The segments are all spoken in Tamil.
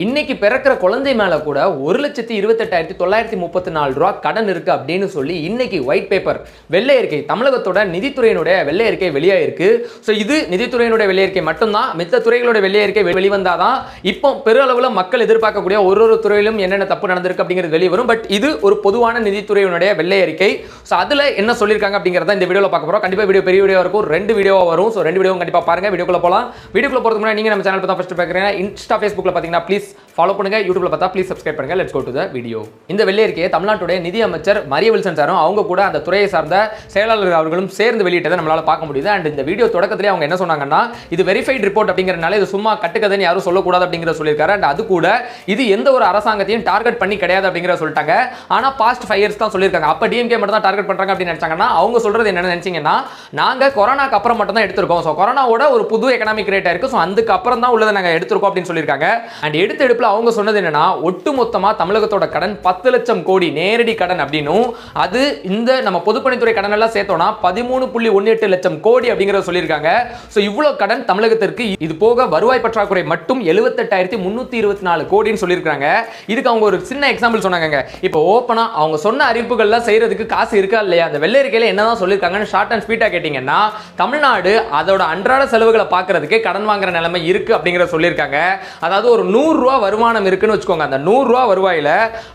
இன்னைக்கு பிறக்கிற குழந்தை மேல கூட 1,28,934 ரூபா கடன் இருக்கு அப்படின்னு சொல்லி இன்னைக்கு ஒயிட் பேப்பர் வெள்ளை அறிக்கை தமிழகத்தோட நிதித்துறையினுடைய வெள்ளை அறிக்கை வெளியாயிருக்கு. ஸோ இது நிதித்துறையினுடைய வெள்ளை அறிக்கை மட்டும்தான். மித்த துறைகளோட வெள்ளை அறிக்கை வெளிவந்தாதான் இப்போ பெருளவில் மக்கள் எதிர்பார்க்கக்கூடிய ஒரு துறையிலும் என்னென்ன தப்பு நடந்திருக்கு அப்படிங்கிறது வெளியே வரும். பட் இது ஒரு பொதுவான நிதித்துறையினுடைய வெள்ளை அறிக்கை. ஸோ அதுல என்ன சொல்லியிருக்காங்க அப்படிங்கிறத இந்த வீடியோவில் பார்க்க போறோம். கண்டிப்பா வீடியோ பெரிய வீடியோ இருக்கும், 2 வீடியோவா வரும். ஸோ 2 வீடியோவும் கண்டிப்பா பாருங்க. வீடியோக்குள்ள போகலாம். வீடியோக்குள்ள போறதுக்கு முன்னாடி நீங்க நம்ம சேனல் பார்த்தா ஃபர்ஸ்ட் பார்க்குறீங்க, இன்ஸ்டா ஃபேஸ்புக்ல பார்த்தீங்கன்னா ப்ளீஸ் ஃபாலோ பண்ணுங்க, யூடியூப்ல பார்த்தா ப்ளீஸ் சப்ஸ்கிரைப் பண்ணுங்க. Let's go to the video. இந்த வெள்ளை அறிக்கையை தமிழ்நாட்டுடைய நிதி அமைச்சர் மரிய வில்சன் சாரும் அவங்க கூட அந்த துறையை சார்ந்த செயலாளர்கள் அவர்களும் சேர்ந்து வெளியிட்டதை நம்மளால பார்க்க முடியுது. அண்ட் இந்த வீடியோ தொடக்கத்திலே அவங்க என்ன சொன்னாங்கன்னா, இது வெரிஃபைட் ரிப்போர்ட் அப்படிங்கறனால இது சும்மா கட்டுக்கதைன்னு யாரும் சொல்லக்கூடாது அப்படிங்கறத சொல்லியிருக்காரு. அண்ட் அது கூட இது எந்த ஒரு அரசாங்கத்தையும் டார்கெட் பண்ணி கிடையாது அப்படிங்கறத சொல்லிட்டாங்க. ஆனா பாஸ்ட் 5 இயர்ஸ் தான் சொல்லியிருக்காங்க. அப்ப டிஎம்கே மட்டும் தான் டார்கெட் பண்றாங்க அப்படின்னு நினைச்சாங்கன்னா, அவங்க சொல்றது என்ன நினைச்சீங்கன்னா, நாங்க கொரோனாக்கு அப்புறம் மட்டும் தான் எடுத்திருக்கோம். ஸோ கொரோனாவோட ஒரு புது எக்கனாமிக் ரேட்டா இருக்கு. ஸோ அதுக்கு அப்புறம் தான் உள்ளதை நாங்கள் எடுத்திருக்கோம் அப்படின்னு சொல்லியிருக்காங்க. அண்ட் எடுப்பில் அவங்க சொன்னது என்னன்னா, ஒட்டுமொத்தமா தமிழகத்தோட கடன் 10 லட்சம் கோடி நேரடி கடன் அப்படின்னும், அது இந்த நம்ம பொதுப்பணித்துறை கடன் எல்லாம் சேர்த்தோம்னா 13.18 லட்சம் கோடி அப்படிங்கறத சொல்லியிருக்காங்க. ஸோ இவ்வளவு கடன் தமிழகத்திற்கு. இது போக வருவாய் பற்றாக்குறை மட்டும் 78,324 கோடின்னு சொல்லியிருக்காங்க. இதுக்கு அவங்க ஒரு சின்ன எக்ஸாம்பிள் சொன்னாங்க. இப்போ ஓப்பனா அவங்க சொன்ன அறிவிப்புகள்லாம் செய்யறதுக்கு காசு இருக்கா இல்லையா, அந்த வெள்ளை அறிக்கையில என்னதான் சொல்லியிருக்காங்கன்னு ஷார்ட் அண்ட் ஸ்வீட்டா கேட்டீங்கன்னா, தமிழ்நாடு அதோட அன்றாட செலவுகளை பார்க்கறதுக்கு கடன் வாங்குற நிலைமை இருக்கு அப்படிங்கறத சொல்லியிருக்காங்க. அதாவது ஒரு 100 ரூபா வருமானம் இருக்குன்னு வச்சுக்கோங்க. அந்த 100 ரூபா வருவாயில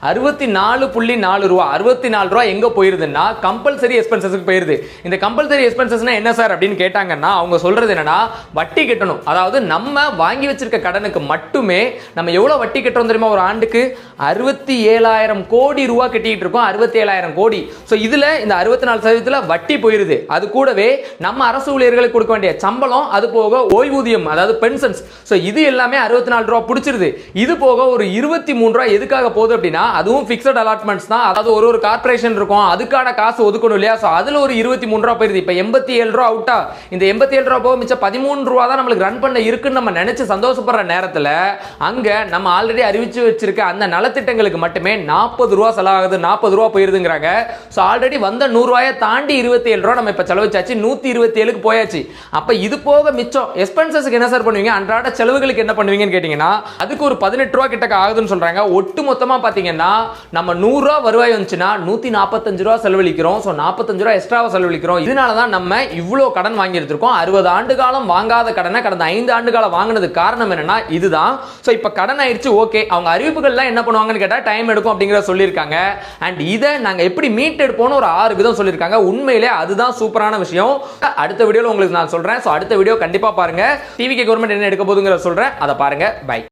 64.4 ரூபா 64 ரூபா எங்க போயிருதுன்னா கம்பல்சரி எக்ஸ்பென்சஸ்க்கு போயிருது. இந்த கம்பல்சரி எக்ஸ்பென்சஸ்னா என்ன சார் அப்படின்னு கேட்டாங்கன்னா, அவங்க சொல்றது என்னன்னா, வட்டி கட்டணும். அதாவது நம்ம வாங்கி வச்சிருக்க கடனுக்கு மட்டுமே நம்ம எவ்வளவு வட்டி கட்டுறோம் தெரியுமா? ஒரு ஆண்டுக்கு 67,000 கோடி ரூபா கட்டிட்டு இருக்கோம். 67,000 கோடி. ஸோ இதுல இந்த 64% வட்டி போயிருது. அது கூடவே நம்ம அரசு ஊழியர்களுக்கு கொடுக்க வேண்டிய சம்பளம், அது போக ஓய்வூதியம், அதாவது பென்ஷன்ஸ், ஸோ இது எல்லாமே 64 ரூபா பிடிச்சிருது. இது போக ஒரு 23 ரூபா எதுக்காக போகுது அப்படின்னா, அதுவும் பிக்ஸட் அலாட்மெண்ட்ஸ் தான். அதாவது ஒரு கார்ப்பரேஷன் இருக்கும், அதுக்கான காசு ஒதுக்கணும் இல்லையா? ஸோ அதுல ஒரு 23 ரூபா போயிருது. இப்போ 87 ரூபா அவுட்டா, இந்த 87 ரூபா போக மிச்சம் 13 ரூபா தான் நம்மளுக்கு ரன் பண்ண இருக்குன்னு நம்ம நினைச்சு சந்தோஷப்படுற நேரத்தில், அங்க நம்ம ஆல்ரெடி அறிவிச்சு வச்சிருக்க அந்த நலத்திட்டங்களுக்கு மட்டுமே 40 ரூபா செலவாகுது, 40 ரூபா போயிருதுங்கிறாங்க. ஸோ ஆல்ரெடி வந்த 100 ரூபாயை தாண்டி 27 ரூபா நம்ம இப்போ செலவச்சாச்சு, 127க்கு போயாச்சு. அப்ப இது போக மிச்சம் எக்ஸ்பென்சஸ்க்கு என்ன சார் பண்ணுவீங்க, அன்றாட செலவுகளுக்கு என்ன பண்ணுவீங்கன்னு கேட்டீங்கன்னா, அதுக்கு ஒரு 18 ரூபா கிட்ட ஆகுதுன்னு சொல்றாங்க. ஒட்டு மொத்தமா பாத்தீங்கன்னா நம்ம 100 ரூபா வருவாய் வந்துச்சுன்னா 145 ரூபா செலவழிக்கிறோம். ஸோ 45 ரூபா எக்ஸ்ட்ராவா செலவழிக்கிறோம். இதனால தான் நம்ம இவ்வளோ கடன் வாங்கி எடுத்திருக்கோம். 60 ஆண்டு காலம் வாங்காத கடனை கடந்த 5 ஆண்டு காலம் வாங்கினதுக்கு காரணம் என்னன்னா இதுதான். ஸோ இப்போ கடன் ஆயிடுச்சு, ஓகே. அவங்க அறிவிப்புகள்லாம் என்ன பண்ணுவாங்கன்னு கேட்டா டைம் எடுக்கும் அப்படிங்கறத சொல்லியிருக்காங்க. அண்ட் இதை நாங்க எப்படி மீட் எடுப்போம்னு ஒரு 6 விதம் சொல்லியிருக்காங்க. உண்மையிலே அதுதான் சூப்பரான விஷயம். அடுத்த வீடியோல உங்களுக்கு நான் சொல்றேன். ஸோ அடுத்த வீடியோ கண்டிப்பா பாருங்க. டிவிகே கவர்மெண்ட் என்ன எடுக்க போகுதுங்கிறத சொல்றேன், அதை பாருங்க. பை.